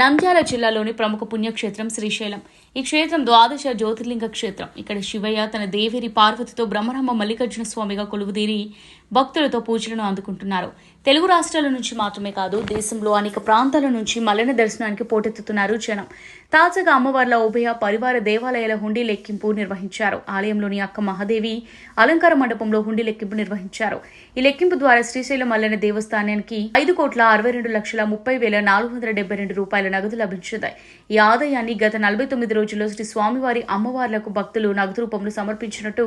నంద్యాల జిల్లాలోని ప్రముఖ పుణ్యక్షేత్రం శ్రీశైలం. ఈ క్షేత్రం ద్వాదశ జ్యోతిర్లింగ క్షేత్రం. ఇక్కడ శివయ్య తన దేవేరి పార్వతితో బ్రహ్మరమ్మ మల్లికార్జున స్వామిగా కొలువుదీరి భక్తులతో పూజలను అందుకుంటున్నారు. తెలుగు రాష్ట్రాల నుంచి మాత్రమే కాదు, దేశంలో అనేక ప్రాంతాల నుంచి మల్లన్న దర్శనానికి పోటెత్తుతున్నారు జనం. తాజాగా అమ్మవార్ల ఉభయ పరివార దేవాలయాల హుండీ లెక్కింపు నిర్వహించారు. ఆలయంలోని అక్క మహాదేవి అలంకార మండపంలో హుండీ లెక్కింపు నిర్వహించారు. ఈ లెక్కింపు ద్వారా శ్రీశైలం మల్లన్న దేవస్థానానికి 5,62,30,472 రూపాయల నగదు లభించింది. ఈ ఆదాయాన్ని గత 49 రోజుల్లో శ్రీ స్వామివారి అమ్మవార్లకు భక్తులు నగదు రూపంలో సమర్పించినట్టు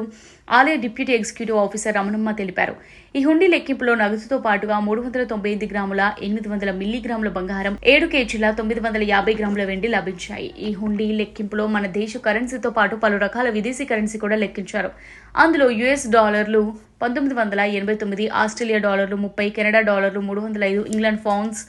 ఆలయ డిప్యూటీ ఎగ్జిక్యూటివ్ ఆఫీసర్ రమణమ్మ తెలిపారు. ఈ హుండీ లెక్కింపులో నగదుతో పాటుగా 398 గ్రాముల 800 మిల్లీగ్రాముల బంగారం, 7 కేజీల 950 గ్రాముల వెండి లభించాయి. ఈ హుండీ లెక్కింపులో మన దేశ కరెన్సీతో పాటు పలు రకాల విదేశీ కరెన్సీ కూడా లెక్కించారు. అందులో US డాలర్లు 1989, ఆస్ట్రేలియా డాలర్లు 30, కెనడా డాలర్లు 305, England pounds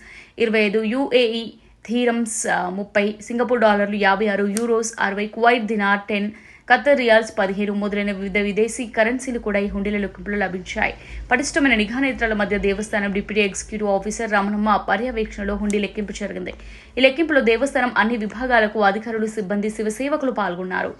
25, UAE theorems 30, Singapore డాలర్లు 56, euros 60, Kuwait dinar 10, Khattar riyals 15 మొదలైన వివిధ విదేశీ కరెన్సీలు కూడా ఈ హుండీల లెక్కింపులో లభించాయి. పటిష్టమైన నిఘా నేత్రాల మధ్య దేవస్థానం డిప్యూటీ ఎగ్జిక్యూటివ్ ఆఫీసర్ రమణమ్మ పర్యవేక్షణలో హుండీ లెక్కింపు జరిగింది. ఈ లెక్కింపులో దేవస్థానం అన్ని విభాగాలకు అధికారులు, సిబ్బంది, శివసేవకులు పాల్గొన్నారు.